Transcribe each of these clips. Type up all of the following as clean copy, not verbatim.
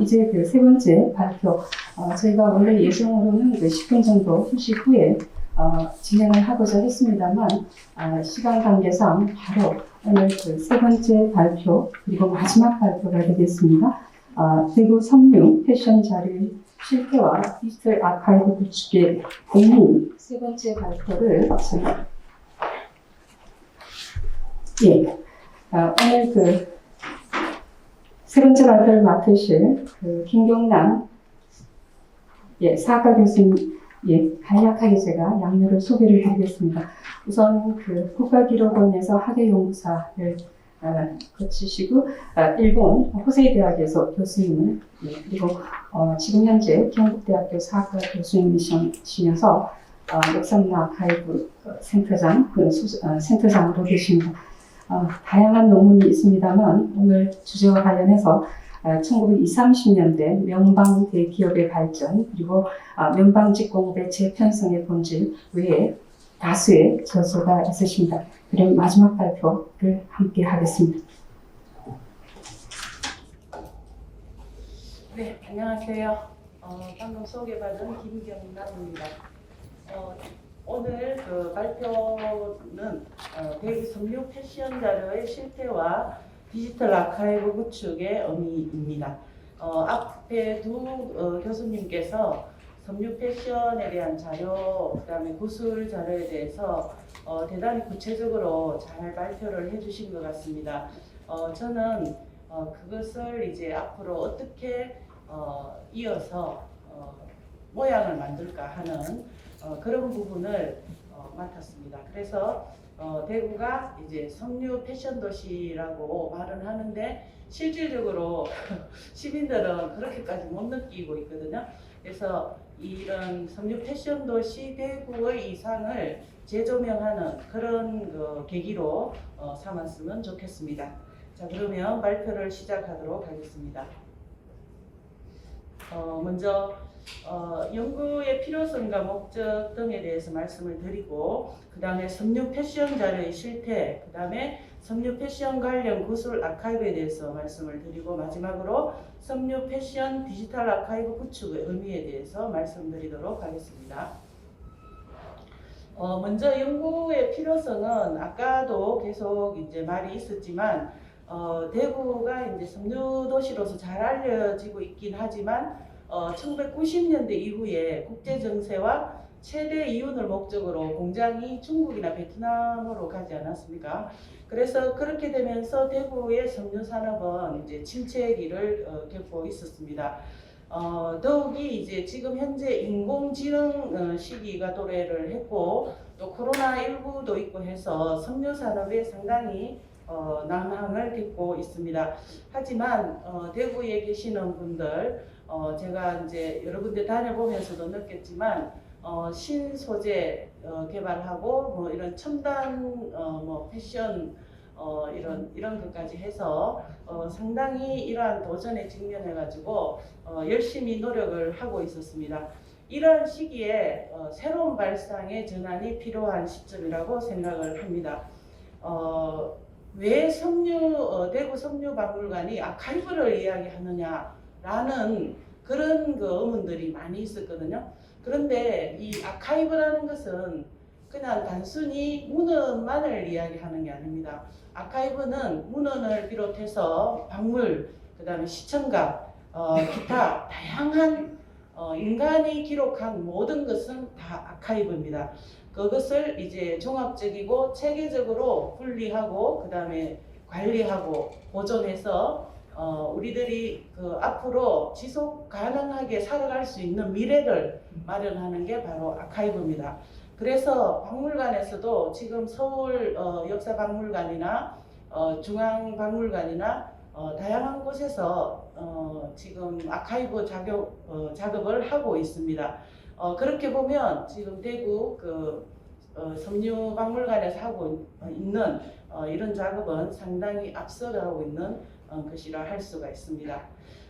이제 그 세 번째 발표, 저희가 원래 예정으로는 그 10분 정도 휴식 후에 진행을 하고자 했습니다만, 시간 관계상 바로 오늘 그 세 번째 발표, 그리고 마지막 발표가 되겠습니다. 대구 섬유 패션 자료 실태와 디지털 아카이브 구축의 의미 세 번째 발표를 오늘 그 세 번째 발표를 맡으실 그 김경남 사과 교수님 간략하게 제가 양료를 소개를 드리겠습니다. 우선 그 국가기록원에서 학예연구사를 거치시고 일본 호세이 대학에서 교수님을 그리고 지금 현재 경북대학교 사학과 교수님이시면서 역사문화 아카이브 센터장으로 계십니다. 다양한 논문이 있습니다만 오늘 주제와 관련해서 1920, 30년대 면방 대기업의 발전 그리고 면방 직공업의 재편성의 본질 외에 다수의 저서가 있으십니다. 그럼 마지막 발표를 함께 하겠습니다. 네, 안녕하세요. 방금 소개받은 김경남입니다. 오늘 그 발표는 대구 섬유 패션 자료의 실태와 디지털 아카이브 구축의 의미입니다. 앞에 두 교수님께서 섬유 패션에 대한 자료, 그다음에 구술 자료에 대해서 대단히 구체적으로 잘 발표를 해주신 것 같습니다. 저는 그것을 이제 앞으로 어떻게 이어서 모양을 만들까 하는 그런 부분을 맡았습니다. 그래서 대구가 이제 섬유 패션 도시라고 말은 하는데 실질적으로 시민들은 그렇게까지 못 느끼고 있거든요. 그래서 이런 섬유 패션 도시 대구의 이상을 재조명하는 그런 그 계기로 삼았으면 좋겠습니다. 자, 그러면 발표를 시작하도록 하겠습니다. 먼저 연구의 필요성과 목적 등에 대해서 말씀을 드리고, 그 다음에 섬유 패션 자료의 실태, 그 다음에 섬유 패션 관련 구술 아카이브에 대해서 말씀을 드리고, 마지막으로 섬유 패션 디지털 아카이브 구축의 의미에 대해서 말씀드리도록 하겠습니다. 먼저 연구의 필요성은 아까도 계속 이제 말이 있었지만, 대구가 이제 섬유 도시로서 잘 알려지고 있긴 하지만 1990년대 이후에 국제 정세와 최대 이윤을 목적으로 공장이 중국이나 베트남으로 가지 않았습니까? 그래서 그렇게 되면서 대구의 섬유 산업은 이제 침체기를 겪고 있었습니다. 더욱이 이제 지금 현재 인공지능 시기가 도래를 했고 또 코로나19도 있고 해서 섬유 산업에 상당히 난항을 겪고 있습니다. 하지만 대구에 계시는 분들, 제가 이제 여러 군데 다녀보면서도 느꼈지만 신소재 개발하고 뭐 이런 첨단 뭐 패션 이런 것까지 해서 상당히 이러한 도전에 직면해 가지고 열심히 노력을 하고 있었습니다. 이러한 시기에 새로운 발상의 전환이 필요한 시점이라고 생각을 합니다. 왜 대구 섬유박물관이 아카이브를 이야기하느냐라는 그런 그 의문들이 많이 있었거든요. 그런데 이 아카이브라는 것은 그냥 단순히 문헌만을 이야기하는 게 아닙니다. 아카이브는 문헌을 비롯해서 박물, 그 다음에 시청각, 기타 다양한 인간이 기록한 모든 것은 다 아카이브입니다. 그것을 이제 종합적이고 체계적으로 분리하고 그 다음에 관리하고 보존해서 우리들이 그 앞으로 지속 가능하게 살아갈 수 있는 미래를 마련하는 게 바로 아카이브입니다. 그래서 박물관에서도 지금 서울 역사박물관이나 중앙박물관이나 다양한 곳에서 지금 아카이브 작업을 하고 있습니다. 그렇게 보면 지금 대구 그 섬유박물관에서 하고 있는 이런 작업은 상당히 앞서가고 있는 것이라 할 수가 있습니다.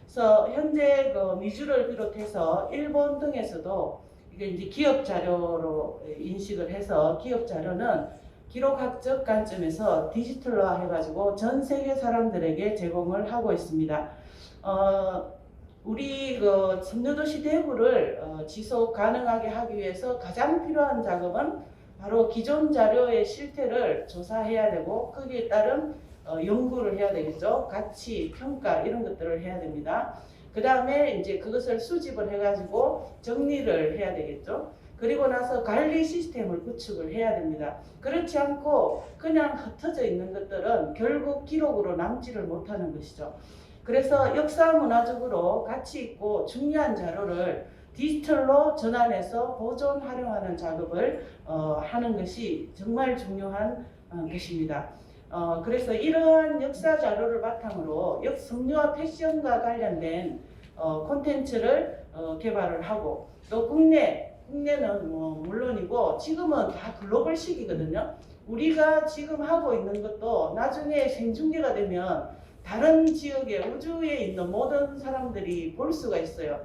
그래서 현재 그 미주를 비롯해서 일본 등에서도 이게 이제 기업 자료로 인식을 해서 기업 자료는 기록학적 관점에서 디지털화 해가지고 전 세계 사람들에게 제공을 하고 있습니다. 우리 그 섬유도시 대구를 지속 가능하게 하기 위해서 가장 필요한 작업은 바로 기존 자료의 실태를 조사해야 되고 거기에 따른 연구를 해야 되겠죠. 가치, 평가 이런 것들을 해야 됩니다. 그 다음에 이제 그것을 수집을 해가지고 정리를 해야 되겠죠. 그리고 나서 관리 시스템을 구축을 해야 됩니다. 그렇지 않고 그냥 흩어져 있는 것들은 결국 기록으로 남지를 못하는 것이죠. 그래서 역사 문화적으로 가치 있고 중요한 자료를 디지털로 전환해서 보존 활용하는 작업을 하는 것이 정말 중요한 것입니다. 그래서 이러한 역사 자료를 바탕으로 섬유와 패션과 관련된 콘텐츠를 개발을 하고 또 국내는 물론이고 지금은 다 글로벌 시기거든요. 우리가 지금 하고 있는 것도 나중에 생중계가 되면 다른 지역의 우주에 있는 모든 사람들이 볼 수가 있어요.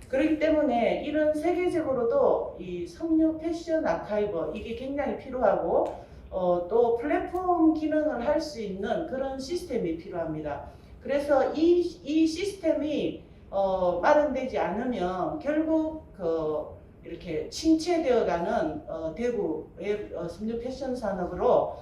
그렇기 때문에 이런 세계적으로도 이 섬유 패션 아카이브 이게 굉장히 필요하고 또 플랫폼 기능을 할 수 있는 그런 시스템이 필요합니다. 그래서 이 시스템이 마련되지 않으면 결국 이렇게 침체되어가는 대구의 섬유 패션 산업으로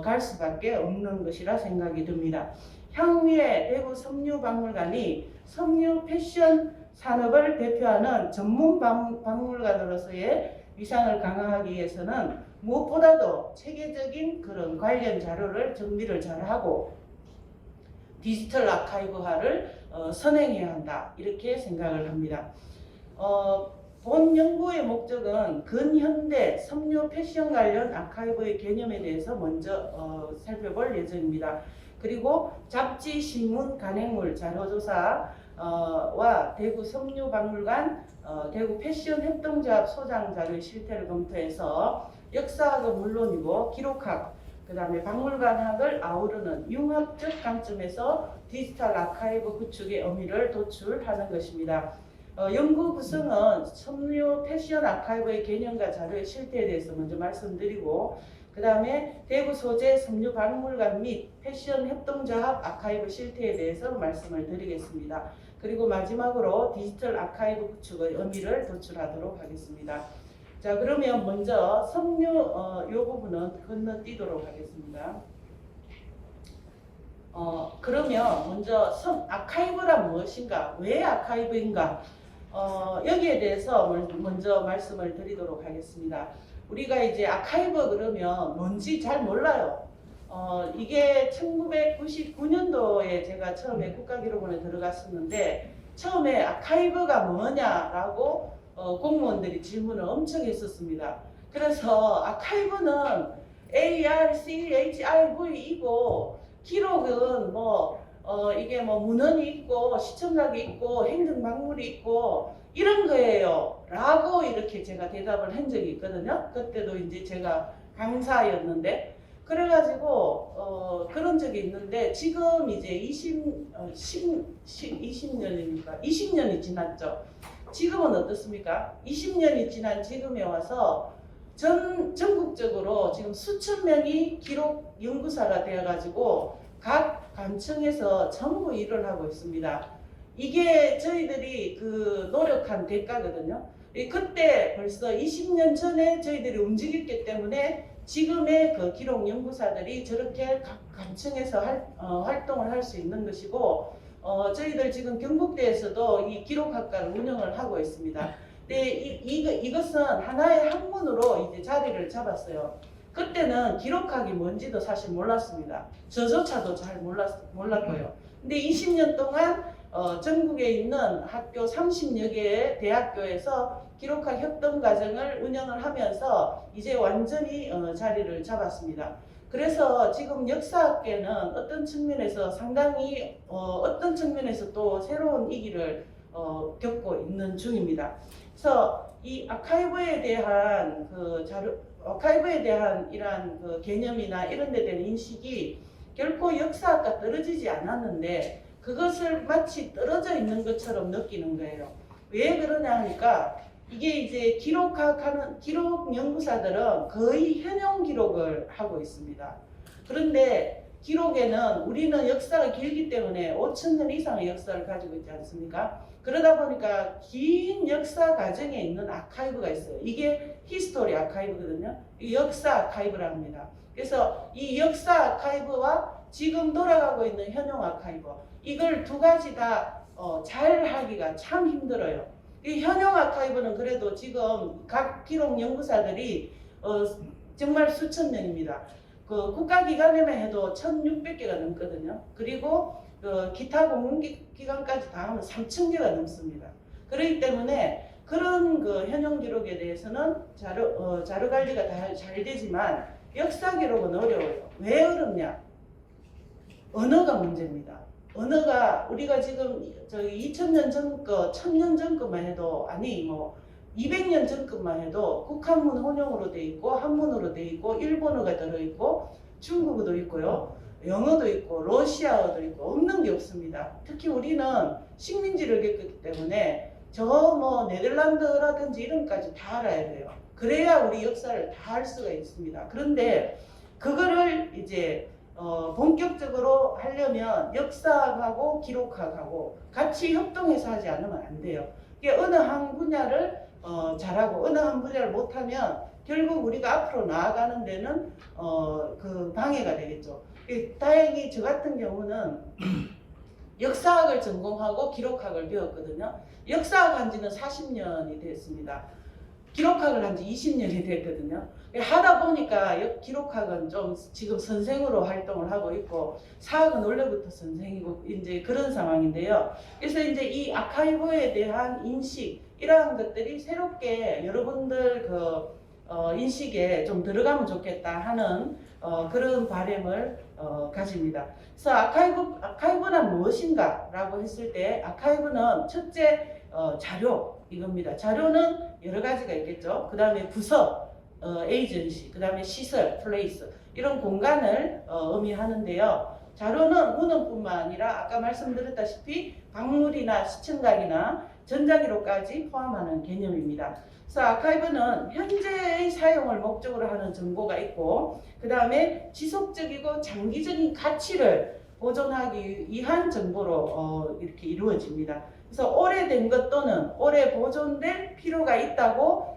갈 수밖에 없는 것이라 생각이 듭니다. 향후에 대구 섬유박물관이 섬유 패션 산업을 대표하는 전문 박물관으로서의 위상을 강화하기 위해서는 무엇보다도 체계적인 그런 관련 자료를 정리를 잘하고 디지털 아카이브화를 선행해야 한다 이렇게 생각을 합니다. 본 연구의 목적은 근현대 섬유 패션 관련 아카이브의 개념에 대해서 먼저 살펴볼 예정입니다. 그리고 잡지, 신문, 간행물 자료조사와 대구 섬유박물관, 대구 패션 협동조합 소장 자료의 실태를 검토해서 역사학은 물론이고 기록학, 그 다음에 박물관학을 아우르는 융합적 관점에서 디지털 아카이브 구축의 의미를 도출하는 것입니다. 연구 구성은 섬유 패션 아카이브의 개념과 자료의 실태에 대해서 먼저 말씀드리고 그 다음에 대구 소재 섬유박물관 및 패션 협동조합 아카이브 실태에 대해서 말씀을 드리겠습니다. 그리고 마지막으로 디지털 아카이브 구축의 의미를 도출하도록 하겠습니다. 자, 그러면 먼저 섬유 요 부분은 건너뛰도록 하겠습니다. 그러면 먼저 아카이브란 무엇인가? 왜 아카이브인가? 여기에 대해서 먼저 말씀을 드리도록 하겠습니다. 우리가 이제 아카이브 그러면 뭔지 잘 몰라요. 이게 1999년도에 제가 처음에 국가기록원에 들어갔었는데 처음에 아카이브가 뭐냐라고 공무원들이 질문을 엄청 했었습니다. 그래서 아카이브는 ARCHIV이고 기록은 이게 문헌이 있고 시청각이 있고 행정박물이 있고 이런 거예요 라고 이렇게 제가 대답을 한 적이 있거든요. 그때도 이제 제가 강사였는데 그래가지고 그런 적이 있는데 지금 이제 20년이니까 20년이 지났죠. 지금은 어떻습니까? 20년이 지난 지금에 와서 전국적으로 지금 수천 명이 기록 연구사가 되어가지고 각 관청에서 전부 일을 하고 있습니다. 이게 저희들이 그 노력한 대가거든요. 그때 벌써 20년 전에 저희들이 움직였기 때문에 지금의 그 기록 연구사들이 저렇게 각 관청에서 활동을 할 수 있는 것이고 저희들 지금 경북대에서도 이 기록학과를 운영을 하고 있습니다. 근데 이것은 하나의 학문으로 이제 자리를 잡았어요. 그때는 기록학이 뭔지도 사실 몰랐습니다. 저조차도 잘 몰랐고요. 근데 20년 동안 전국에 있는 학교 30여 개의 대학교에서 기록학 협동 과정을 운영을 하면서 이제 완전히 자리를 잡았습니다. 그래서 지금 역사학계는 어떤 측면에서 상당히 어떤 측면에서 또 새로운 위기를 겪고 있는 중입니다. 그래서 이 아카이브에 대한 아카이브에 대한 이러한 그 개념이나 이런 데 대한 인식이 결코 역사학과 떨어지지 않았는데 그것을 마치 떨어져 있는 것처럼 느끼는 거예요. 왜 그러냐 하니까 이게 이제 기록 연구사들은 거의 현용 기록을 하고 있습니다. 그런데 기록에는 우리는 역사가 길기 때문에 5,000년 이상의 역사를 가지고 있지 않습니까? 그러다 보니까 긴 역사 과정에 있는 아카이브가 있어요. 이게 히스토리 아카이브거든요. 이 역사 아카이브라 합니다. 그래서 이 역사 아카이브와 지금 돌아가고 있는 현용 아카이브, 이걸 두 가지 다 잘 하기가 참 힘들어요. 이 현용 아카이브는 그래도 지금 각 기록 연구사들이 정말 수천 명입니다. 그 국가기관에만 해도 1,600개가 넘거든요. 그리고 기타 공공기관까지 다 하면 3,000개가 넘습니다. 그렇기 때문에 그런 그 현용 기록에 대해서는 자료 관리가 다 잘 되지만 역사 기록은 어려워요. 왜 어렵냐? 언어가 문제입니다. 언어가 우리가 지금 2000년 전 거, 1000년 전 것만 해도, 아니 뭐 200년 전 것만 해도 국한문 혼용으로 돼 있고 한문으로 돼 있고 일본어가 들어 있고 중국어도 있고요. 영어도 있고 러시아어도 있고 없는 게 없습니다. 특히 우리는 식민지를 겪었기 때문에 저 뭐 네덜란드라든지 이런 것까지 다 알아야 돼요. 그래야 우리 역사를 다 알 수가 있습니다. 그런데 그거를 이제 본격적으로 하려면 역사학하고 기록학하고 같이 협동해서 하지 않으면 안 돼요. 이게 어느 한 분야를 잘하고 어느 한 분야를 못하면 결국 우리가 앞으로 나아가는 데는 그 방해가 되겠죠. 다행히 저 같은 경우는 역사학을 전공하고 기록학을 배웠거든요. 역사학 한 지는 40년이 됐습니다. 기록학을 한 지 20년이 됐거든요. 하다 보니까 기록학은 좀 지금 선생으로 활동을 하고 있고 사학은 원래부터 선생이고 이제 그런 상황인데요. 그래서 이제 이 아카이브에 대한 인식 이러한 것들이 새롭게 여러분들 인식에 좀 들어가면 좋겠다 하는 그런 바람을 가집니다. 그래서 아카이브는 무엇인가라고 했을 때 아카이브는 첫째 자료 이겁니다. 자료는 여러 가지가 있겠죠. 그 다음에 부서, 에이전시, 그 다음에 시설, 플레이스 이런 공간을 의미하는데요. 자료는 문헌뿐만 아니라 아까 말씀드렸다시피 박물이나 시청각이나 전자기록까지 포함하는 개념입니다. 그래서 아카이브는 현재의 사용을 목적으로 하는 정보가 있고 그 다음에 지속적이고 장기적인 가치를 보존하기 위한 정보로 이렇게 이루어집니다. 그래서 오래된 것 또는 오래 보존될 필요가 있다고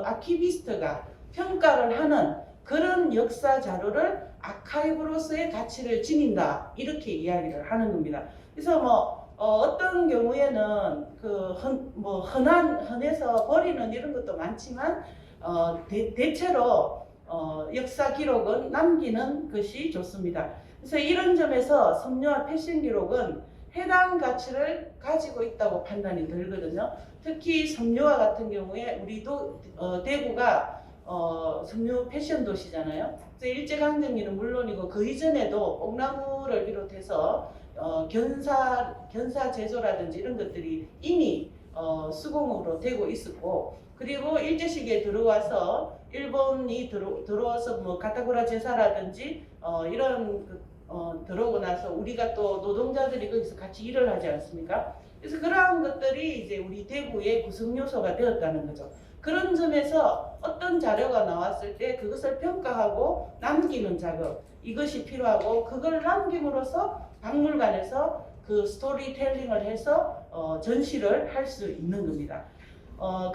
아키비스트가 평가를 하는 그런 역사 자료를 아카이브로서의 가치를 지닌다 이렇게 이야기를 하는 겁니다. 그래서 어떤 경우에는 흔해서 버리는 이런 것도 많지만 대체로 역사 기록은 남기는 것이 좋습니다. 그래서 이런 점에서 섬유와 패션 기록은 해당 가치를 가지고 있다고 판단이 들거든요. 특히 섬유화 같은 경우에 우리도 대구가 섬유 패션 도시잖아요. 그래서 일제강점기는 물론이고 그 이전에도 뽕나무를 비롯해서 견사 제조라든지 이런 것들이 이미 수공으로 되고 있었고 그리고 일제 시기에 들어와서 일본이 들어와서 가타쿠라 제사라든지 이런 들어오고 나서 우리가 또 노동자들이 거기서 같이 일을 하지 않습니까? 그래서 그러한 것들이 이제 우리 대구의 구성 요소가 되었다는 거죠. 그런 점에서 어떤 자료가 나왔을 때 그것을 평가하고 남기는 작업 이것이 필요하고 그걸 남김으로써 박물관에서 그 스토리텔링을 해서 전시를 할 수 있는 겁니다.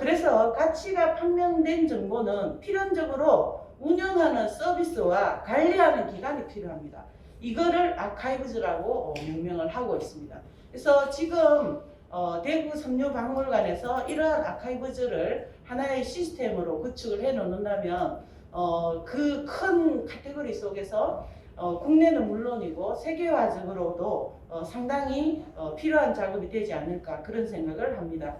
그래서 가치가 판명된 정보는 필연적으로 운영하는 서비스와 관리하는 기관이 필요합니다. 이거를 아카이브즈라고 명명을 하고 있습니다. 그래서 지금 대구 섬유박물관에서 이러한 아카이브즈를 하나의 시스템으로 구축을 해 놓는다면 그 큰 카테고리 속에서 국내는 물론이고 세계화적으로도 상당히 필요한 작업이 되지 않을까 그런 생각을 합니다.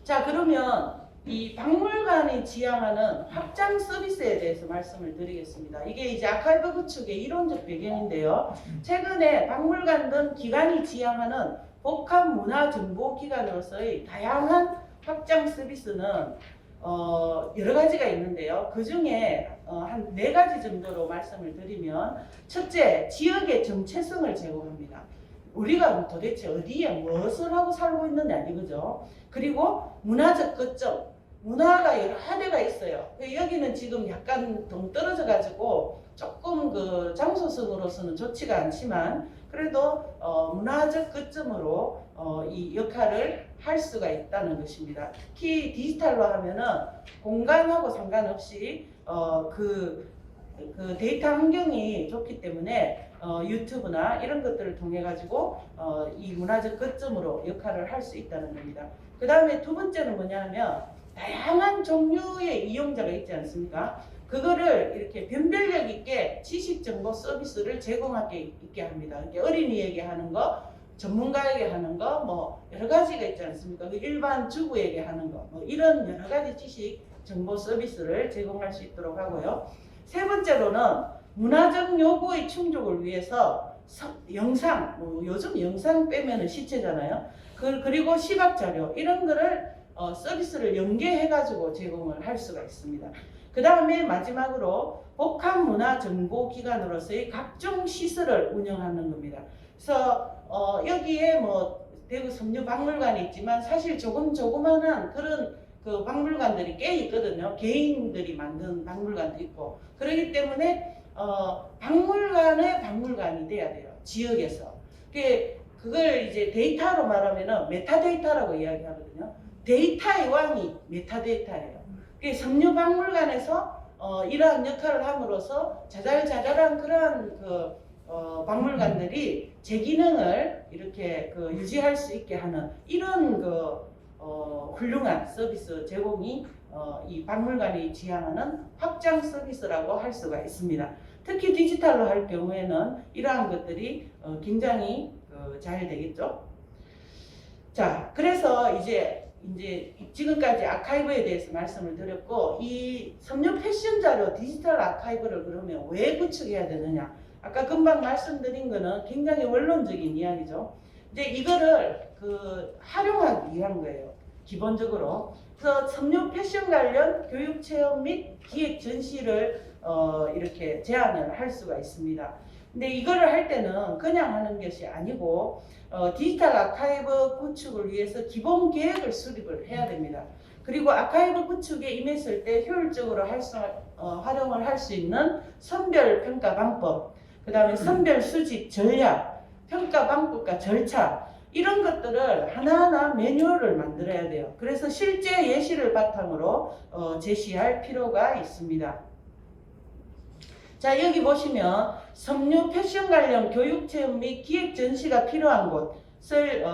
자, 그러면 이 박물관이 지향하는 확장 서비스에 대해서 말씀을 드리겠습니다. 이게 이제 아카이브 구축의 이론적 배경인데요. 최근에 박물관 등 기관이 지향하는 복합 문화 정보 기관으로서의 다양한 확장 서비스는 여러 가지가 있는데요. 그 중에 한 4가지 정도로 말씀을 드리면 첫째, 지역의 정체성을 제공합니다. 우리가 도대체 어디에 무엇을 하고 살고 있느냐 이거죠. 그리고 문화적 거점, 문화가 여러 하대가 있어요. 여기는 지금 약간 동떨어져 가지고 조금 그 장소성으로서는 좋지가 않지만 그래도 문화적 거점으로 이 역할을 할 수가 있다는 것입니다. 특히 디지털로 하면은 공간하고 상관없이 그 데이터 환경이 좋기 때문에 유튜브나 이런 것들을 통해 가지고 이 문화적 거점으로 역할을 할 수 있다는 겁니다. 그 다음에 두 번째는 뭐냐면 다양한 종류의 이용자가 있지 않습니까? 그거를 이렇게 변별력 있게 지식 정보 서비스를 제공하게 있게 합니다. 어린이에게 하는 거, 전문가에게 하는 거, 뭐 여러 가지가 있지 않습니까? 그 일반 주부에게 하는 거, 뭐 이런 여러 가지 지식 정보 서비스를 제공할 수 있도록 하고요. 세 번째로는 문화적 요구의 충족을 위해서 영상, 뭐 요즘 영상 빼면은 시체잖아요. 그리고 시각 자료 이런 거를 서비스를 연계해가지고 제공을 할 수가 있습니다. 그 다음에 마지막으로 복합문화정보기관으로서의 각종 시설을 운영하는 겁니다. 그래서 여기에 뭐 대구 섬유박물관이 있지만 사실 조그만한 그런 그 박물관들이 꽤 있거든요. 개인들이 만든 박물관도 있고 그렇기 때문에 박물관의 박물관이 돼야 돼요. 지역에서. 그걸 이제 데이터로 말하면은 메타데이터라고 이야기하거든요. 데이터의 왕이 메타데이터예요. 섬유박물관에서 이러한 역할을 함으로써 자잘자잘한 그러한 박물관들이 제 기능을 이렇게 유지할 수 있게 하는 이런 훌륭한 서비스 제공이 이 박물관이 지향하는 확장 서비스라고 할 수가 있습니다. 특히 디지털로 할 경우에는 이러한 것들이 굉장히 잘 되겠죠. 자, 그래서 이제 지금까지 아카이브에 대해서 말씀을 드렸고 이 섬유 패션 자료 디지털 아카이브를 그러면 왜 구축해야 되느냐? 아까 금방 말씀드린 거는 굉장히 원론적인 이야기죠. 이제 이거를 활용하기 위한 거예요. 기본적으로. 그래서 섬유 패션 관련 교육 체험 및 기획 전시를 이렇게 제안을 할 수가 있습니다. 근데 이거를 할 때는 그냥 하는 것이 아니고 디지털 아카이브 구축을 위해서 기본 계획을 수립을 해야 됩니다. 그리고 아카이브 구축에 임했을 때 효율적으로 활용을 할 수 있는 선별 평가 방법, 그 다음에 선별 수집 전략, 평가 방법과 절차 이런 것들을 하나하나 매뉴얼을 만들어야 돼요. 그래서 실제 예시를 바탕으로 제시할 필요가 있습니다. 자, 여기 보시면 섬유 패션 관련 교육 체험 및 기획 전시가 필요한 곳을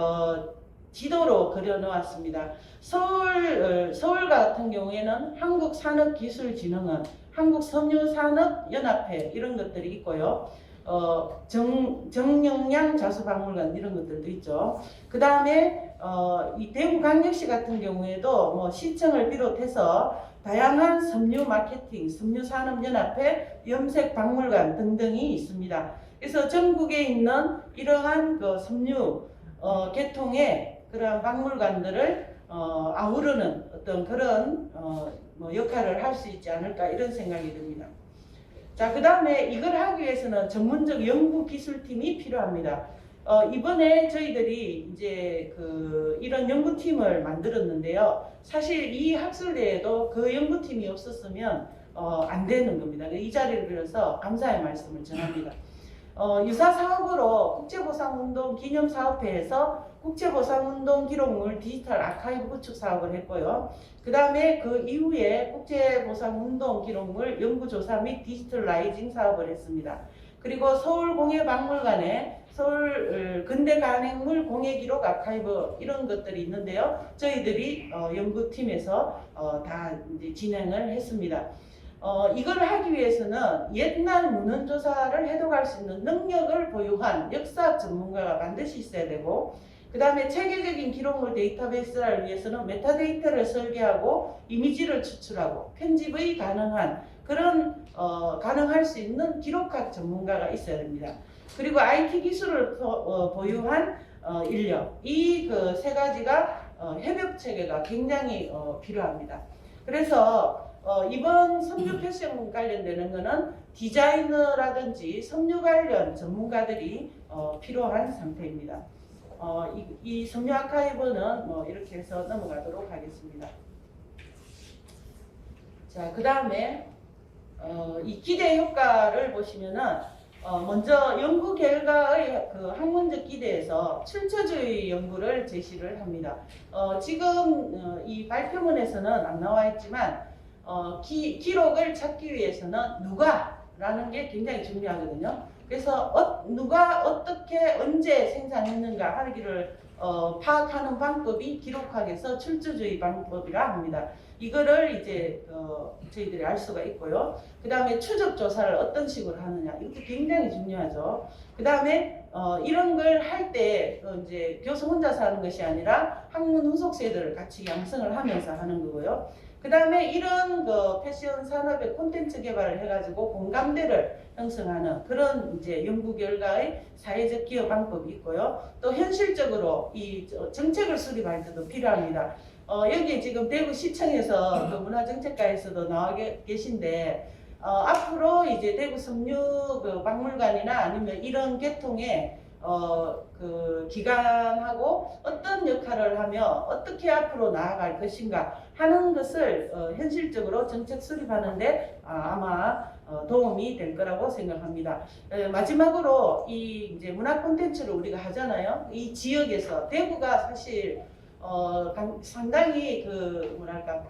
지도로 그려놓았습니다. 서울 같은 경우에는 한국산업기술진흥원, 한국섬유산업연합회 이런 것들이 있고요. 정영양 자수박물관 이런 것들도 있죠. 그 다음에 이 대구광역시 같은 경우에도 뭐 시청을 비롯해서 다양한 섬유 마케팅, 섬유산업연합회, 염색박물관 등등이 있습니다. 그래서 전국에 있는 이러한 섬유 계통의 그러한 박물관들을 아우르는 어떤 그런 역할을 할 수 있지 않을까 이런 생각이 듭니다. 자, 그 다음에 이걸 하기 위해서는 전문적 연구기술팀이 필요합니다. 이번에 저희들이 이제 이런 연구팀을 만들었는데요. 사실 이 학술대에도 그 연구팀이 없었으면 안 되는 겁니다. 이 자리를 빌어서 감사의 말씀을 전합니다. 유사 사업으로 국제보상운동 기념사업회에서 국제보상운동 기록물 디지털 아카이브 구축 사업을 했고요. 그 다음에 그 이후에 국제보상운동 기록물 연구조사 및 디지털라이징 사업을 했습니다. 그리고 서울공예박물관에 서울 근대간행물 공예기록 아카이브 이런 것들이 있는데요. 저희들이 연구팀에서 다 이제 진행을 했습니다. 이걸 하기 위해서는 옛날 문헌조사를 해독할 수 있는 능력을 보유한 역사학 전문가가 반드시 있어야 되고 그 다음에 체계적인 기록물 데이터베이스를 위해서는 메타데이터를 설계하고 이미지를 추출하고 편집의 가능한 그런 가능할 수 있는 기록학 전문가가 있어야 됩니다. 그리고 IT 기술을 보유한 인력 이 세 가지가 협업 체계가 굉장히 필요합니다. 그래서 이번 섬유 패션 관련되는 거는 디자이너라든지 섬유 관련 전문가들이 필요한 상태입니다. 이 섬유 아카이브는 이렇게 해서 넘어가도록 하겠습니다. 자, 그 다음에 이 기대 효과를 보시면은 먼저 연구 결과의 그 학문적 기대에서 출처주의 연구를 제시를 합니다. 지금 이 발표문에서는 안 나와 있지만 기록을 찾기 위해서는 누가라는 게 굉장히 중요하거든요. 그래서 누가 어떻게 언제 생산했는가 하기를 파악하는 방법이 기록학에서 출처주의 방법이라 합니다. 이거를 이제 저희들이 알 수가 있고요. 그 다음에 추적 조사를 어떤 식으로 하느냐, 이것도 굉장히 중요하죠. 그 다음에 이런 걸 할 때 이제 교수 혼자서 하는 것이 아니라 학문 후속세들을 같이 양성을 하면서 하는 거고요. 그 다음에 이런 패션 산업의 콘텐츠 개발을 해가지고 공감대를 형성하는 그런 이제 연구 결과의 사회적 기여 방법이 있고요. 또 현실적으로 이 정책을 수립할 때도 필요합니다. 여기 지금 대구시청에서 그 문화정책과에서도 나와 계신데 앞으로 이제 대구 섬유 그 박물관이나 아니면 이런 계통의 그 기관하고 어떤 역할을 하며 어떻게 앞으로 나아갈 것인가 하는 것을 현실적으로 정책 수립하는데 아마 도움이 될 거라고 생각합니다. 마지막으로 이 이제 문화 콘텐츠를 우리가 하잖아요. 이 지역에서 대구가 사실 상당히 그 뭐랄까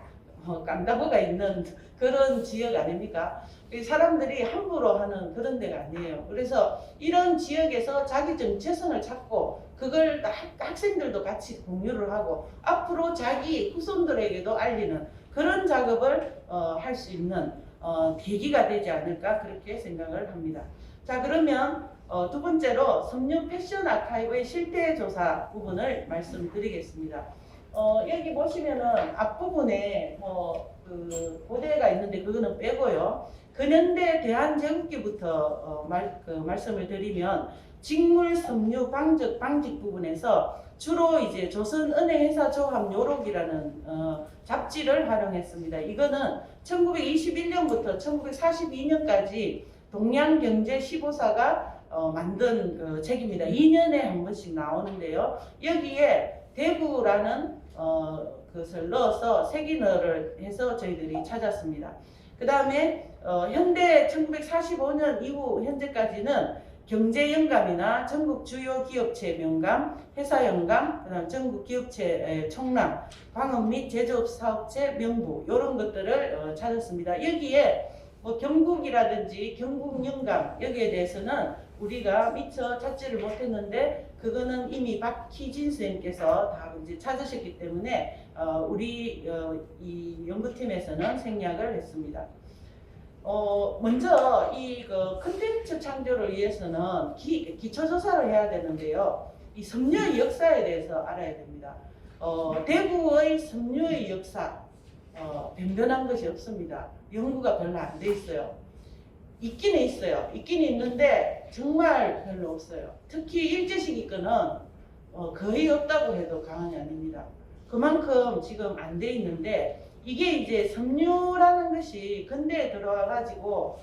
깡다구가 있는 그런 지역 아닙니까? 사람들이 함부로 하는 그런 데가 아니에요. 그래서 이런 지역에서 자기 정체성을 찾고 그걸 학생들도 같이 공유를 하고 앞으로 자기 후손들에게도 알리는 그런 작업을 할 수 있는 계기가 되지 않을까 그렇게 생각을 합니다. 자, 그러면 두 번째로 섬유 패션 아카이브의 실태 조사 부분을 말씀드리겠습니다. 여기 보시면은 앞부분에 그 고대가 있는데 그거는 빼고요. 근현대 대한제국기부터 말씀을 드리면 직물 섬유 방직 부분에서 주로 이제 조선 은혜회사 조합 요록이라는 잡지를 활용했습니다. 이거는 1921년부터 1942년까지 동양경제 15사가 만든 그 책입니다. 2년에 한 번씩 나오는데요. 여기에 대구라는 것을 넣어서 색인어를 해서 저희들이 찾았습니다. 그 다음에 현대 1945년 이후 현재까지는 경제영감이나 전국 주요 기업체 명감, 회사 영감, 그다음 전국 기업체 총람, 광업 및 제조업 사업체 명부 이런 것들을 찾았습니다. 여기에 뭐 경국이라든지 경국영감 여기에 대해서는 우리가 미처 찾지를 못했는데 그거는 이미 박희진 선생님께서 다 이제 찾으셨기 때문에 우리 이 연구팀에서는 생략을 했습니다. 먼저 이 컨텐츠 창조를 위해서는 기초조사를 해야 되는데요. 이 섬유의 역사에 대해서 알아야 됩니다. 대구의 섬유의 역사 변변한 것이 없습니다. 연구가 별로 안 돼 있어요. 있기는 있어요. 있기는 있는데 정말 별로 없어요. 특히 일제시기 거는 거의 없다고 해도 과언이 아닙니다. 그만큼 지금 안 돼 있는데 이게 이제 섬유라는 것이 근대에 들어와 가지고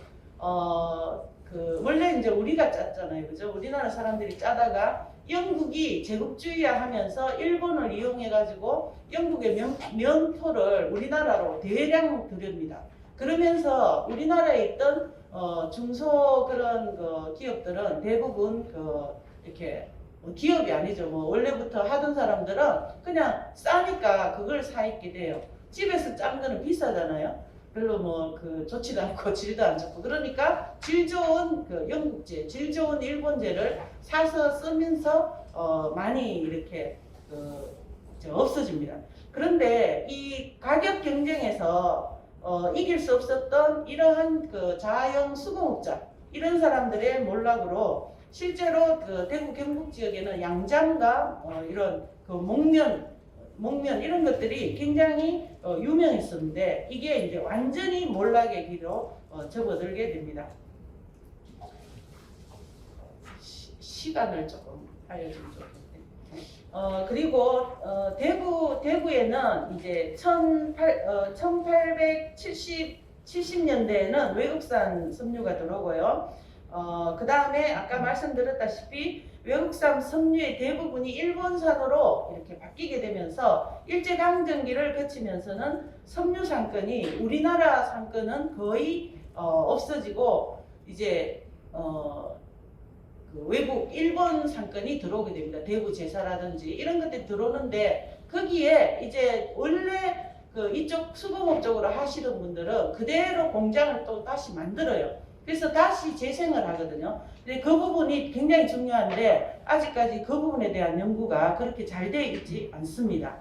원래 이제 우리가 짰잖아요. 그죠? 우리나라 사람들이 짜다가 영국이 제국주의화 하면서 일본을 이용해 가지고 영국의 면토를 우리나라로 대량 들여옵니다. 그러면서 우리나라에 있던 중소 그런 기업들은 대부분 이렇게 기업이 아니죠. 뭐 원래부터 하던 사람들은 그냥 싸니까 그걸 사 입게 돼요. 집에서 짠 거는 비싸잖아요. 별로 뭐 좋지도 않고 질도 안 좋고 그러니까 질 좋은 영국제, 질 좋은 일본제를 사서 쓰면서 많이 이렇게 없어집니다. 그런데 이 가격 경쟁에서 이길 수 없었던 이러한 자영 수공업자 이런 사람들의 몰락으로 실제로 대구 경북 지역에는 양장과 이런 목면 이런 것들이 굉장히 유명했었는데 이게 이제 완전히 몰락의 길로 접어들게 됩니다. 시간을 조금 알려주면 좋겠네요. 그리고 대구에는 이제 1870년대에는 외국산 섬유가 들어오고요. 그 다음에 아까 말씀드렸다시피 외국산 섬유의 대부분이 일본산으로 이렇게 바뀌게 되면서 일제강점기를 거치면서는 섬유 상권이 우리나라 상권은 거의 없어지고 이제 그 외국 일본 상권이 들어오게 됩니다. 대구 제사라든지 이런 것들이 들어오는데 거기에 이제 원래 그 이쪽 수공업 쪽으로 하시는 분들은 그대로 공장을 또 다시 만들어요. 그래서 다시 재생을 하거든요. 근데 그 부분이 굉장히 중요한데 아직까지 그 부분에 대한 연구가 그렇게 잘 되어 있지 않습니다.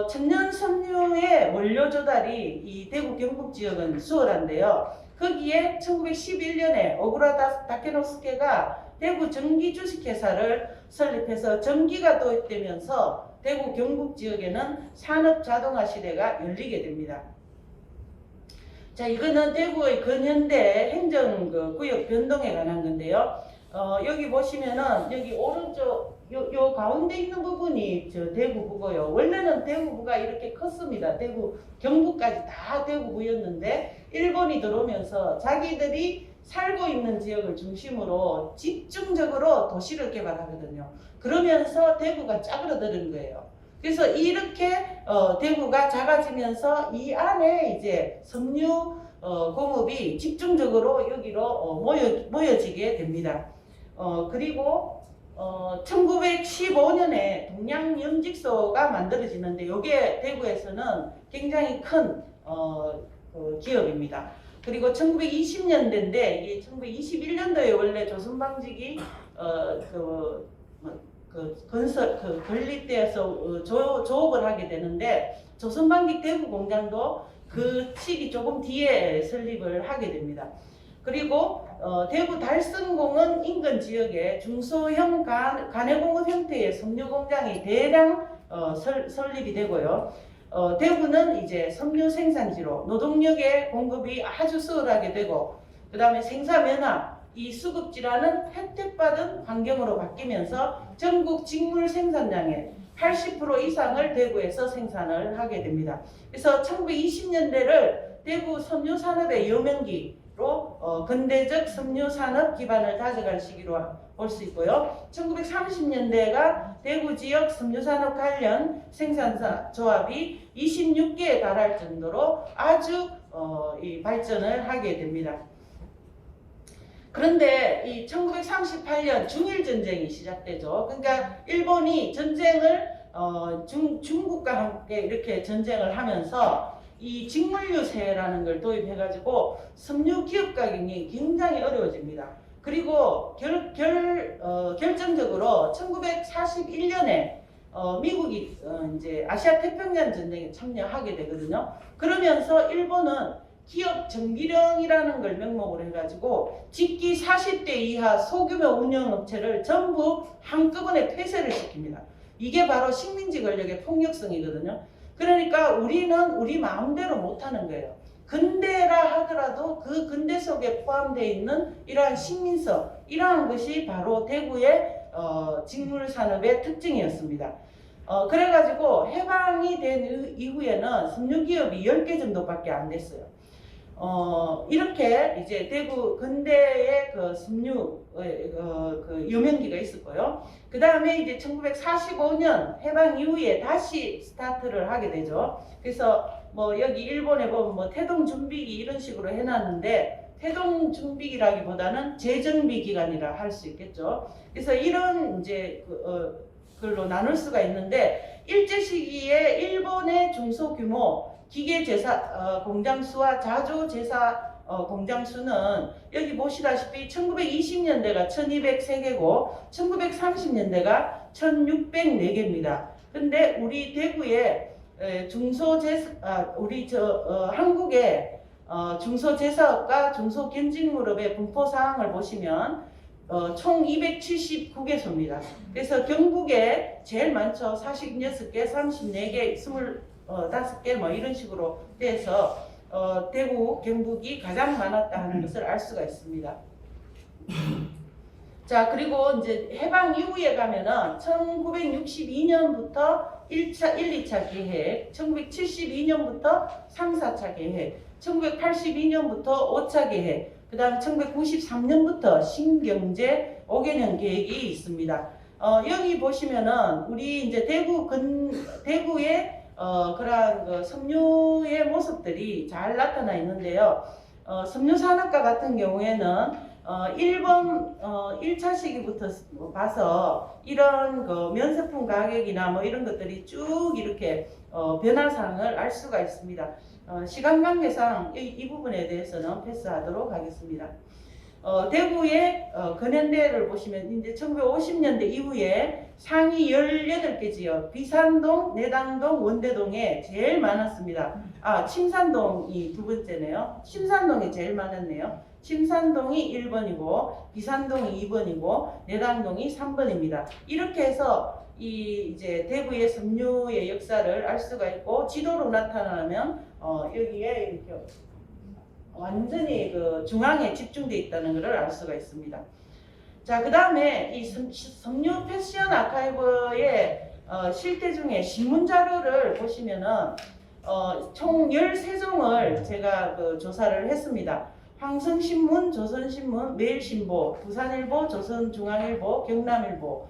천연 섬유의 원료 조달이 이 대구 경북 지역은 수월한데요. 거기에 1911년에 오구라 다케노스케가 대구 전기 주식회사를 설립해서 전기가 도입되면서 대구 경북 지역에는 산업 자동화 시대가 열리게 됩니다. 자, 이거는 대구의 근현대 행정 구역 변동에 관한 건데요. 여기 보시면은 여기 오른쪽 요 가운데 있는 부분이 저 대구부고요. 원래는 대구부가 이렇게 컸습니다. 대구 경북까지 다 대구부였는데 일본이 들어오면서 자기들이 살고 있는 지역을 중심으로 집중적으로 도시를 개발하거든요. 그러면서 대구가 짜그러드는 거예요. 그래서 이렇게 대구가 작아지면서 이 안에 이제 섬유 공업이 집중적으로 여기로 모여지게 됩니다. 그리고 1915년에 동양염직소가 만들어지는데 이게 대구에서는 굉장히 큰 기업입니다. 그리고 1920년대인데 이게 1921년도에 원래 조선방직이 건립되어서 조업을 하게 되는데 조선방직 대구 공장도 그 시기 조금 뒤에 설립을 하게 됩니다. 그리고 대구 달성공은 인근 지역에 중소형 가내공업 형태의 섬유 공장이 대량 설립이 되고요. 대구는 이제 섬유 생산지로 노동력의 공급이 아주 수월하게 되고 그 다음에 생사면화 이 수급지라는 혜택받은 환경으로 바뀌면서 전국 직물 생산량의 80% 이상을 대구에서 생산을 하게 됩니다. 그래서 1920년대를 대구 섬유산업의 여명기로 근대적 섬유산업 기반을 다져갈 시기로 볼 수 있고요. 1930년대가 대구 지역 섬유산업 관련 생산사 조합이 26개에 달할 정도로 아주 이 발전을 하게 됩니다. 그런데 이 1938년 중일전쟁이 시작되죠. 그러니까 일본이 전쟁을 중국과 함께 이렇게 전쟁을 하면서 이 직물유세라는 걸 도입해가지고 섬유 기업 가격이 굉장히 어려워집니다. 그리고 결정적으로 1941년에 미국이 이제 아시아 태평양 전쟁에 참여하게 되거든요. 그러면서 일본은 기업 정기령이라는 걸 명목으로 해가지고 직기 40대 이하 소규모 운영업체를 전부 한꺼번에 폐쇄를 시킵니다. 이게 바로 식민지 권력의 폭력성이거든요. 그러니까 우리는 우리 마음대로 못하는 거예요. 근대라 하더라도 그 근대 속에 포함되어 있는 이러한 식민서, 이러한 것이 바로 대구의 직물산업의 특징이었습니다. 그래가지고 해방이 된 이후에는 섬유기업이 10개 정도밖에 안 됐어요. 이렇게 이제 대구 근대의 그 섬유 그 유명기가 있었고요. 그 다음에 이제 1945년 해방 이후에 다시 스타트를 하게 되죠. 그래서 뭐 여기 일본에 보면 뭐 태동준비기 이런 식으로 해놨는데 태동준비기라기보다는 재정비 기간이라 할 수 있겠죠. 그래서 이런 이제 그걸로 나눌 수가 있는데 일제 시기에 일본의 중소규모 기계제사 공장 수와 자조제사 공장 수는 여기 보시다시피 1920년대가 1203개고 1930년대가 1604개입니다. 근데 우리 대구에 한국의 중소제사업과 중소견직무업의 분포사항을 보시면 총 279개소입니다. 그래서 경북에 제일 많죠. 46개, 34개, 25개 뭐 이런 식으로 돼서 대구, 경북이 가장 많았다 하는 것을 알 수가 있습니다. 자, 그리고 이제 해방 이후에 가면은 1962년부터 1, 2차 계획, 1972년부터 3, 4차 계획, 1982년부터 5차 계획, 그 다음 1993년부터 신경제 5개년 계획이 있습니다. 여기 보시면은 우리 이제 대구의 그러한 그 섬유의 모습들이 잘 나타나 있는데요. 섬유산업과 같은 경우에는 1차 시기부터 봐서 이런 그 면세품 가격이나 뭐 이런 것들이 쭉 이렇게 변화사항을 알 수가 있습니다. 시간 관계상 이 부분에 대해서는 패스하도록 하겠습니다. 대구의 근현대를 보시면 이제 1950년대 이후에 상위 18개 지역, 비산동, 내당동, 원대동에 제일 많았습니다. 침산동이 두 번째네요. 침산동이 제일 많았네요. 침산동이 1번이고, 비산동이 2번이고, 내당동이 3번입니다. 이렇게 해서 이제 대구의 섬유의 역사를 알 수가 있고, 지도로 나타나면 여기에 이렇게 완전히 그 중앙에 집중되어 있다는 것을 알 수가 있습니다. 자, 그 다음에 이 섬유 패션 아카이브의 실태 중에 신문 자료를 보시면은 총 13종을 제가 조사를 했습니다. 황성신문, 조선신문, 매일신보, 부산일보, 조선중앙일보, 경남일보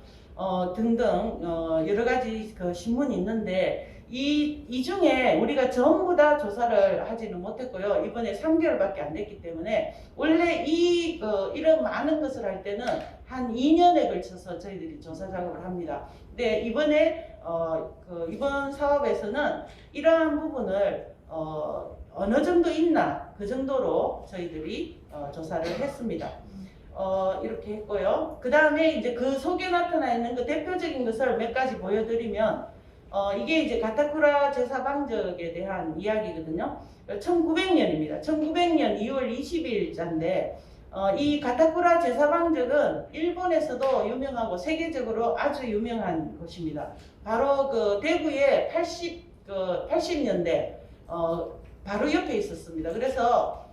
등등 여러 가지 그 신문이 있는데 이 중에 우리가 전부 다 조사를 하지는 못했고요. 이번에 3개월밖에 안 됐기 때문에 원래 이런 많은 것을 할 때는 한 2년에 걸쳐서 저희들이 조사 작업을 합니다. 근데 이번에 이번 사업에서는 이러한 부분을 어느 정도 있나 그 정도로 저희들이 조사를 했습니다. 이렇게 했고요. 그 다음에 이제 그 속에 나타나 있는 그 대표적인 것을 몇 가지 보여드리면 이게 이제 가타쿠라 제사방적에 대한 이야기거든요. 1900년입니다. 1900년 2월 20일자인데 이 가타쿠라 제사방적은 일본에서도 유명하고 세계적으로 아주 유명한 곳입니다. 바로 그 대구의 80년대 바로 옆에 있었습니다. 그래서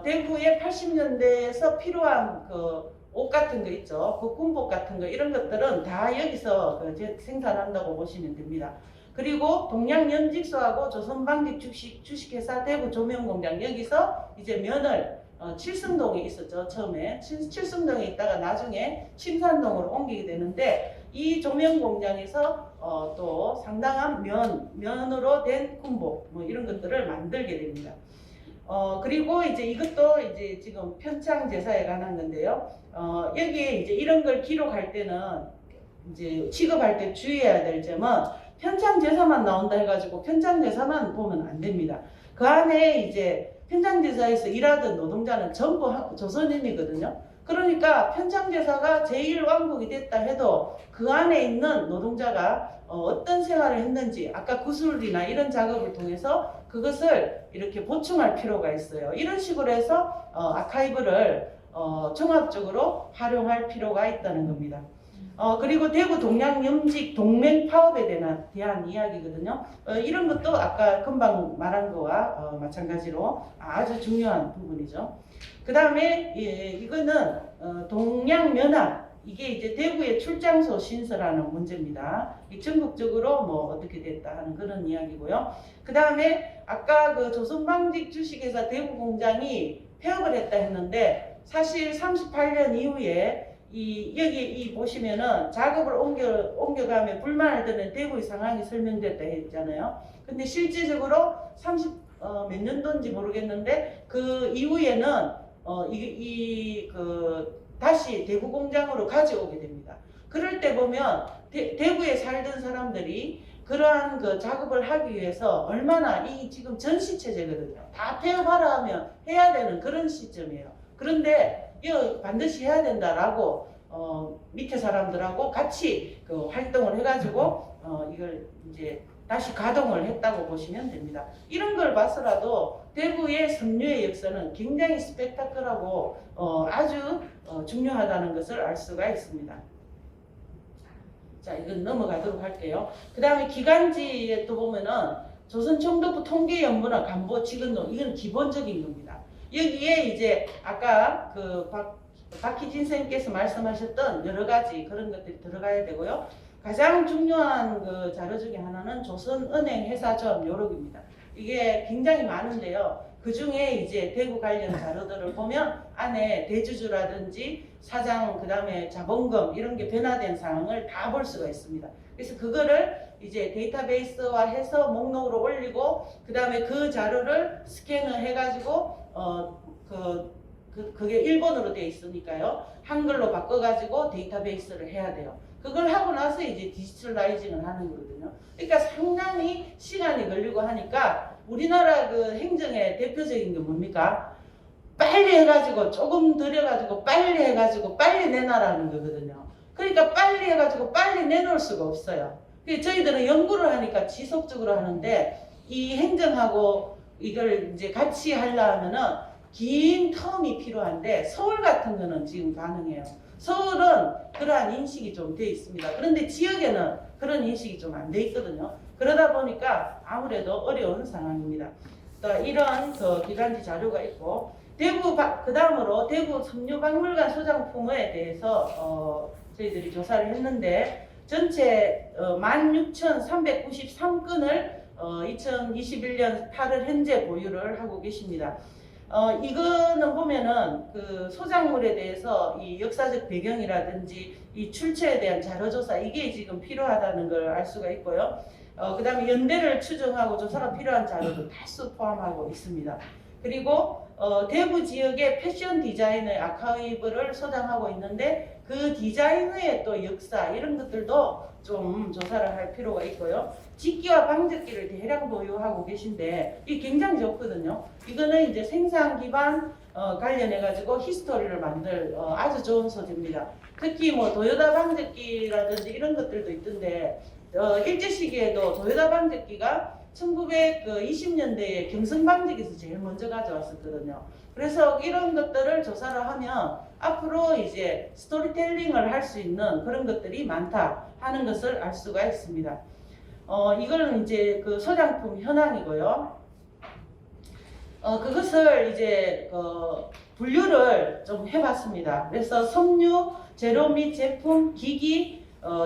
대구의 80년대에서 필요한 그 옷 같은 거 있죠. 그 군복 같은 거 이런 것들은 다 여기서 생산한다고 보시면 됩니다. 그리고 동양연직소하고 조선방직 주식회사 대구 조명공장 여기서 이제 면을 칠성동에 있었죠. 처음에 칠성동에 있다가 나중에 침산동으로 옮기게 되는데 이 조명공장에서 또 상당한 면으로 된 군복 뭐 이런 것들을 만들게 됩니다. 그리고 이제 이것도 이제 지금 편창 제사에 관한 건데요. 여기에 이제 이런 걸 기록할 때는 이제 취급할 때 주의해야 될 점은 편창 제사만 나온다 해가지고 편창 제사만 보면 안 됩니다. 그 안에 이제 편창 제사에서 일하던 노동자는 전부 조선인이거든요. 그러니까 편창 제사가 제1왕국이 됐다 해도 그 안에 있는 노동자가 어떤 생활을 했는지 아까 구슬이나 이런 작업을 통해서 그것을 이렇게 보충할 필요가 있어요. 이런 식으로 해서 아카이브를 종합적으로 활용할 필요가 있다는 겁니다. 그리고 대구 동양염직 동맹 파업에 대한 이야기거든요. 이런 것도 아까 금방 말한 거와 마찬가지로 아주 중요한 부분이죠. 그 다음에 이거는 동양면학 이게 이제 대구의 출장소 신설하는 문제입니다. 전국적으로 뭐 어떻게 됐다 하는 그런 이야기고요. 그 다음에 아까 그 조선방직 주식회사 대구 공장이 폐업을 했다 했는데 사실 38년 이후에 여기 보시면은 작업을 옮겨가며 불만을 드는 대구의 상황이 설명됐다 했잖아요. 근데 실질적으로 몇 년도인지 모르겠는데 그 이후에는 다시 대구 공장으로 가져오게 됩니다. 그럴 때 보면 대구에 살던 사람들이 그러한 그 작업을 하기 위해서 얼마나 지금 전시 체제거든요. 다 폐업하라 하면 해야 되는 그런 시점이에요. 그런데 이거 반드시 해야 된다라고 밑에 사람들하고 같이 활동을 해가지고 이걸 이제 다시 가동을 했다고 보시면 됩니다. 이런 걸 봐서라도 대구의 섬유의 역사는 굉장히 스펙타클하고 아주 중요하다는 것을 알 수가 있습니다. 자, 이건 넘어가도록 할게요. 그 다음에 기간지에 또 보면은 조선총독부 통계연부나 간보 직원노 이건 기본적인 겁니다. 여기에 이제 아까 박희진 선생님께서 말씀하셨던 여러 가지 그런 것들이 들어가야 되고요. 가장 중요한 자료 중에 하나는 조선은행 회사점 요록입니다. 이게 굉장히 많은데요. 그 중에 이제 대구 관련 자료들을 보면 안에 대주주라든지 사장, 그 다음에 자본금 이런 게 변화된 사항을 다 볼 수가 있습니다. 그래서 그거를 이제 데이터베이스화 해서 목록으로 올리고, 그 다음에 그 자료를 스캔을 해가지고, 그게 일본어로 되어 있으니까요. 한글로 바꿔가지고 데이터베이스를 해야 돼요. 그걸 하고 나서 이제 디지털라이징을 하는 거거든요. 그러니까 상당히 시간이 걸리고 하니까 우리나라 그 행정의 대표적인 게 뭡니까? 빨리 해가지고 조금 들여가지고 빨리 해가지고 빨리 내놔라는 거거든요. 그러니까 빨리 해가지고 빨리 내놓을 수가 없어요. 저희들은 연구를 하니까 지속적으로 하는데 이 행정하고 이걸 이제 같이 하려면은 긴 텀이 필요한데 서울 같은 거는 지금 가능해요. 서울은 그러한 인식이 좀 돼 있습니다. 그런데 지역에는 그런 인식이 좀 안 돼 있거든요. 그러다 보니까 아무래도 어려운 상황입니다. 또 이런 기간지 자료가 있고, 그 다음으로 대구 섬유박물관 소장품에 대해서 저희들이 조사를 했는데 전체 16,393건을 2021년 8월 현재 보유를 하고 계십니다. 이거는 보면은 그 소장물에 대해서 이 역사적 배경이라든지 이 출처에 대한 자료조사, 이게 지금 필요하다는 걸 알 수가 있고요. 그 다음에 연대를 추정하고 조사가 필요한 자료도 다수 포함하고 있습니다. 그리고 대구 지역의 패션 디자인의 아카이브를 소장하고 있는데 그 디자이너의 또 역사 이런 것들도 좀 조사를 할 필요가 있고요. 직기와 방적기를 대량 보유하고 계신데 이게 굉장히 좋거든요. 이거는 이제 생산 기반 관련해 가지고 히스토리를 만들 아주 좋은 소재입니다. 특히 뭐 도요타 방적기라든지 이런 것들도 있던데 일제 시기에도 도요타 방적기가 1920년대에 경성방직에서 제일 먼저 가져왔었거든요. 그래서 이런 것들을 조사를 하면 앞으로 이제 스토리텔링을 할 수 있는 그런 것들이 많다 하는 것을 알 수가 있습니다. 이거는 이제 그 소장품 현황이고요. 그것을 이제 분류를 좀 해봤습니다. 그래서 섬유, 재료 및 제품, 기기,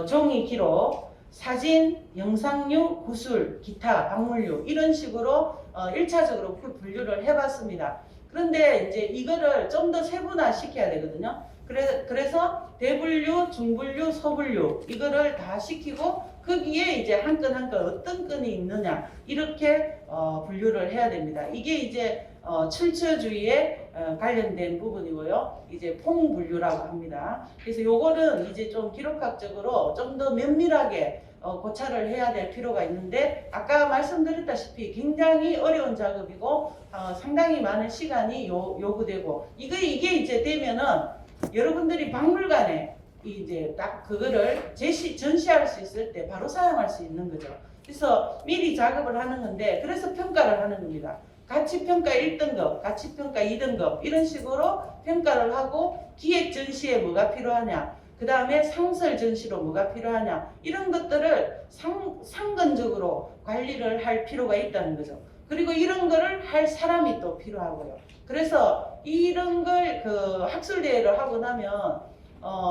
종이 기록, 사진, 영상류, 구술, 기타, 박물류 이런 식으로 1차적으로 분류를 해봤습니다. 그런데 이제 이거를 좀 더 세분화 시켜야 되거든요. 그래서 대분류, 중분류, 소분류 이거를 다 시키고 거기에 이제 한 건 한 건 어떤 건이 있느냐 이렇게 분류를 해야 됩니다. 이게 이제 출처주의에 관련된 부분이고요. 이제 퐁분류라고 합니다. 그래서 요거는 이제 좀 기록학적으로 좀 더 면밀하게 고찰을 해야 될 필요가 있는데 아까 말씀드렸다시피 굉장히 어려운 작업이고 상당히 많은 시간이 요구되고 이게 이제 되면은 여러분들이 박물관에 이제 딱 그거를 전시할 수 있을 때 바로 사용할 수 있는 거죠. 그래서 미리 작업을 하는 건데 그래서 평가를 하는 겁니다. 가치평가 1등급, 가치평가 2등급 이런 식으로 평가를 하고 기획 전시에 뭐가 필요하냐, 그 다음에 상설 전시로 뭐가 필요하냐 이런 것들을 상근적으로 관리를 할 필요가 있다는 거죠. 그리고 이런 거를 할 사람이 또 필요하고요. 그래서 이런 걸 학술대회를 하고 나면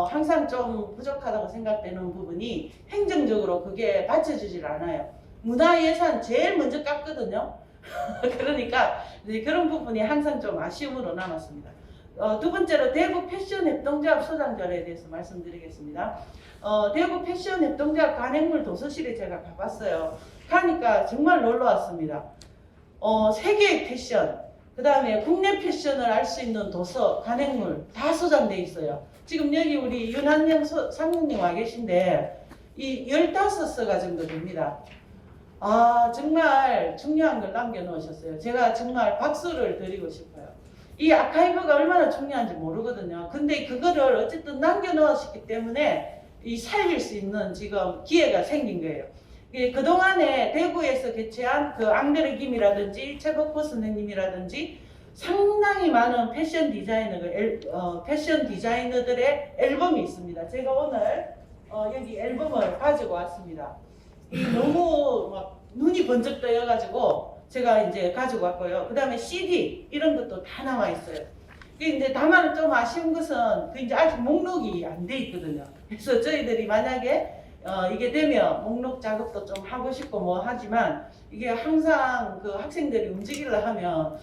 항상 좀 부족하다고 생각되는 부분이 행정적으로 그게 받쳐주질 않아요. 문화예산 제일 먼저 깎거든요. 그러니까 그런 부분이 항상 좀 아쉬움으로 남았습니다. 두 번째로 대구 패션 협동조합 소장전에 대해서 말씀드리겠습니다. 대구 패션 협동조합 간행물 도서실에 제가 가봤어요. 가니까 정말 놀라웠습니다. 세계의 패션, 그 다음에 국내 패션을 알 수 있는 도서, 간행물 다 소장되어 있어요. 지금 여기 우리 윤한영 상무님 와 계신데 이 15서가 정도 됩니다. 정말 중요한 걸 남겨놓으셨어요. 제가 정말 박수를 드리고 싶어요. 이 아카이브가 얼마나 중요한지 모르거든요. 근데 그거를 어쨌든 남겨놓으셨기 때문에 이 살릴 수 있는 지금 기회가 생긴 거예요. 그동안에 대구에서 개최한 그 앙드레 김이라든지 최복보 선생님이라든지 상당히 많은 패션 디자이너들의 앨범이 있습니다. 제가 오늘 여기 앨범을 가지고 왔습니다. 너무 막 눈이 번쩍 떠여가지고 제가 이제 가지고 왔고요. 그 다음에 CD 이런 것도 다 나와 있어요. 근데 다만 좀 아쉬운 것은 그 이제 아직 목록이 안 돼 있거든요. 그래서 저희들이 만약에 이게 되면 목록 작업도 좀 하고 싶고 뭐 하지만 이게 항상 그 학생들이 움직이려 하면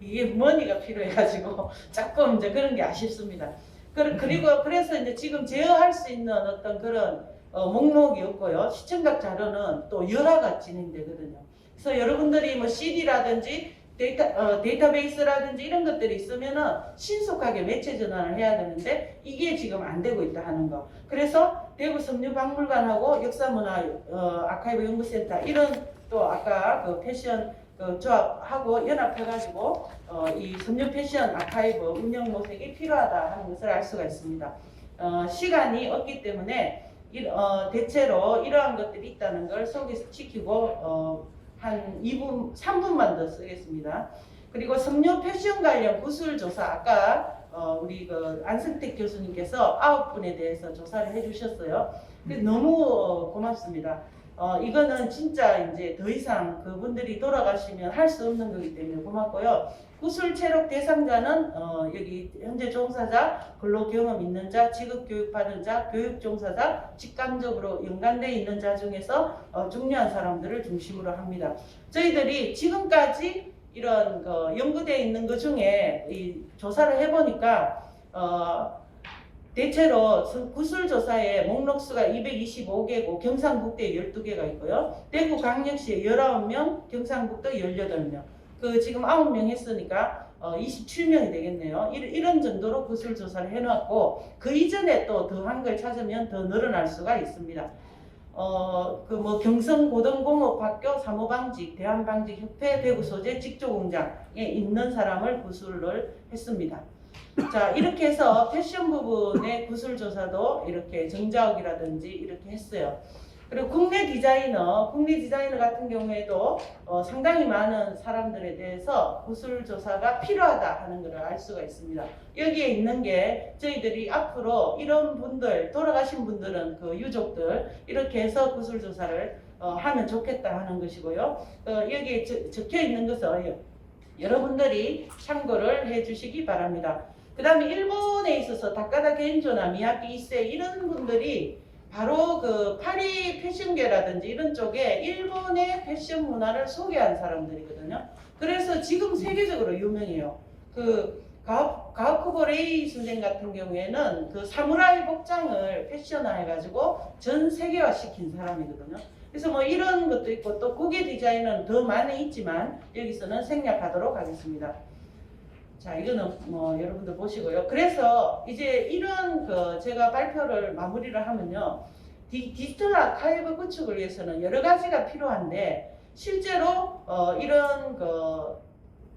이게 머니가 필요해가지고 조금 이제 그런 게 아쉽습니다. 그리고 그래서 이제 지금 제어할 수 있는 어떤 그런 목록이 없고요. 시청각 자료는 또 열화가 진행되거든요. 그래서 여러분들이 뭐 CD라든지 데이터베이스라든지 이런 것들이 있으면은 신속하게 매체 전환을 해야 되는데 이게 지금 안 되고 있다 하는 거. 그래서 대구 섬유박물관하고 역사문화 아카이브 연구센터 이런 또 아까 그 패션 그 조합하고 연합해가지고 이 섬유 패션 아카이브 운영 모색이 필요하다 하는 것을 알 수가 있습니다. 시간이 없기 때문에 대체로 이러한 것들이 있다는 걸 소개시키고 한 2분, 3분만 더 쓰겠습니다. 그리고 섬유 패션 관련 구술 조사 아까 우리 그 안승택 교수님께서 9분에 대해서 조사를 해주셨어요. 너무 고맙습니다. 이거는 진짜 이제 더 이상 그분들이 돌아가시면 할 수 없는 거기 때문에 고맙고요. 구술 체력 대상자는 여기 현재 종사자, 근로 경험 있는 자, 직업 교육 받은 자, 교육 종사자, 직감적으로 연관되어 있는 자 중에서 중요한 사람들을 중심으로 합니다. 저희들이 지금까지 이런 연구되어 있는 것 중에 이 조사를 해보니까 대체로 구술조사에 목록수가 225개고 경상북도에 12개가 있고요. 대구광역시에 19명, 경상북도 18명. 그 지금 9명 했으니까 27명이 되겠네요. 이런 정도로 구술조사를 해놨고 그 이전에 또 더한 걸 찾으면 더 늘어날 수가 있습니다. 그 뭐 경성고등공업학교 사무방직, 대한방직협회 대구소재 직조공장에 있는 사람을 구술을 했습니다. 자, 이렇게 해서 패션 부분의 구술조사도 이렇게 정자욱이라든지 이렇게 했어요. 그리고 국내 디자이너 같은 경우에도 상당히 많은 사람들에 대해서 구술조사가 필요하다 하는 것을 알 수가 있습니다. 여기에 있는 게 저희들이 앞으로 이런 분들, 돌아가신 분들은 그 유족들 이렇게 해서 구술조사를 하면 좋겠다 하는 것이고요. 여기에 적혀 있는 것을 여러분들이 참고를 해 주시기 바랍니다. 그 다음에 일본에 있어서 다카다 겐조나 미야키 이세 이런 분들이 바로 그 파리 패션계라든지 이런 쪽에 일본의 패션 문화를 소개한 사람들이거든요. 그래서 지금 세계적으로 유명해요. 그 가오쿠보 레이 선생 같은 경우에는 그 사무라이 복장을 패션화해가지고 전 세계화 시킨 사람이거든요. 그래서 뭐 이런 것도 있고 또 국외 디자인은 더 많이 있지만 여기서는 생략하도록 하겠습니다. 자, 이거는 뭐 여러분들 보시고요. 그래서 이제 이런 제가 발표를 마무리를 하면요. 디지털 아카이브 구축을 위해서는 여러 가지가 필요한데 실제로 이런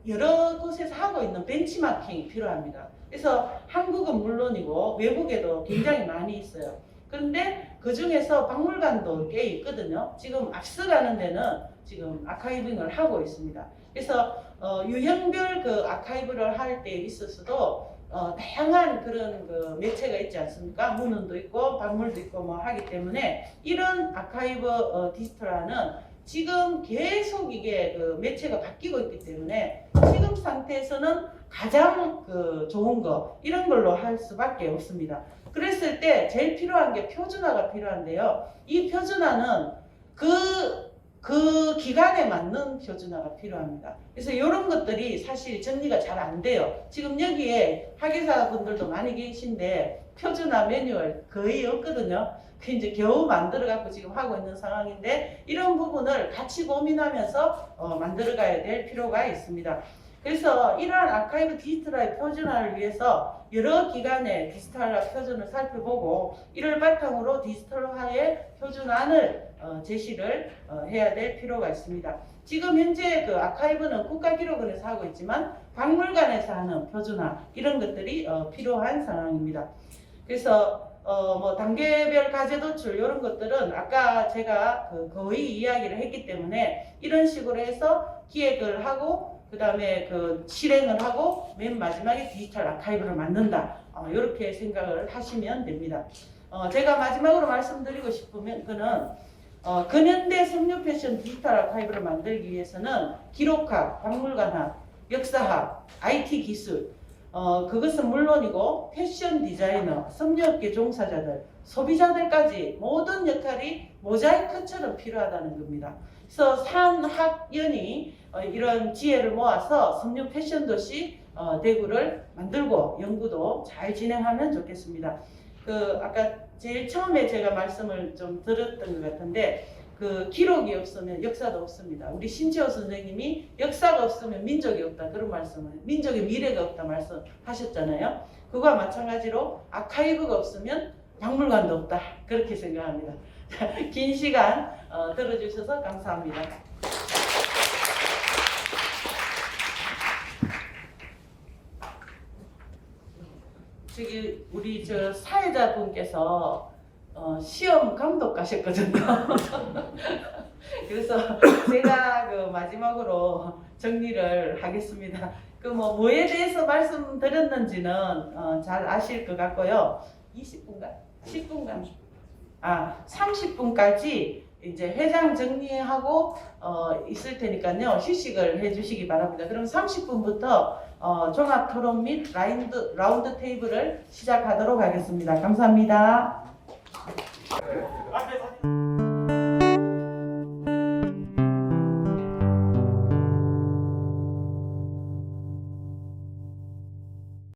여러 곳에서 하고 있는 벤치마킹이 필요합니다. 그래서 한국은 물론이고 외국에도 굉장히 많이 있어요. 그런데 그 중에서 박물관도 꽤 있거든요. 지금 앞서가는 데는 지금 아카이빙을 하고 있습니다. 그래서 유형별 그 아카이브를 할 때 있어서도 다양한 그런 매체가 있지 않습니까? 문헌도 있고 박물도 있고 뭐 하기 때문에 이런 아카이브 디지털화는 지금 계속 이게 매체가 바뀌고 있기 때문에 지금 상태에서는 가장 좋은 거 이런 걸로 할 수밖에 없습니다. 그랬을 때 제일 필요한 게 표준화가 필요한데요. 이 표준화는 그 기간에 맞는 표준화가 필요합니다. 그래서 이런 것들이 사실 정리가 잘 안 돼요. 지금 여기에 학예사분들도 많이 계신데 표준화 매뉴얼 거의 없거든요. 그 이제 겨우 만들어 갖고 지금 하고 있는 상황인데 이런 부분을 같이 고민하면서 만들어 가야 될 필요가 있습니다. 그래서 이러한 아카이브 디지털화의 표준화를 위해서 여러 기관의 디지털화 표준을 살펴보고 이를 바탕으로 디지털화의 표준안을 제시를 해야 될 필요가 있습니다. 지금 현재 아카이브는 국가기록원에서 하고 있지만 박물관에서 하는 표준화 이런 것들이 필요한 상황입니다. 그래서 뭐 단계별 과제 도출 이런 것들은 아까 제가 거의 이야기를 했기 때문에 이런 식으로 해서 기획을 하고 그 다음에 실행을 하고 맨 마지막에 디지털 아카이브를 만든다. 이렇게 생각을 하시면 됩니다. 제가 마지막으로 말씀드리고 싶으면 근현대 섬유 패션 디지털 아카이브를 만들기 위해서는 기록학, 박물관학, 역사학, IT 기술 그것은 물론이고 패션 디자이너, 섬유업계 종사자들, 소비자들까지 모든 역할이 모자이크처럼 필요하다는 겁니다. 그래서 산학연이 이런 지혜를 모아서 섬유 패션 도시 대구를 만들고 연구도 잘 진행하면 좋겠습니다. 아까 제일 처음에 제가 말씀을 좀 들었던 것 같은데 기록이 없으면 역사도 없습니다. 우리 신채호 선생님이 역사가 없으면 민족이 없다 그런 말씀을 민족의 미래가 없다 말씀하셨잖아요. 그거와 마찬가지로 아카이브가 없으면 박물관도 없다 그렇게 생각합니다. 긴 시간 들어주셔서 감사합니다. 저기 우리 저 사회자분께서 시험 감독 가셨거든요. 그래서 제가 마지막으로 정리를 하겠습니다. 뭐에 대해서 말씀드렸는지는 잘 아실 것 같고요. 20분간? 10분간? 30분까지 이제 회장 정리하고 있을 테니까요. 휴식을 해주시기 바랍니다. 그럼 30분부터 종합 토론 및 라운드 테이블을 시작하도록 하겠습니다. 감사합니다.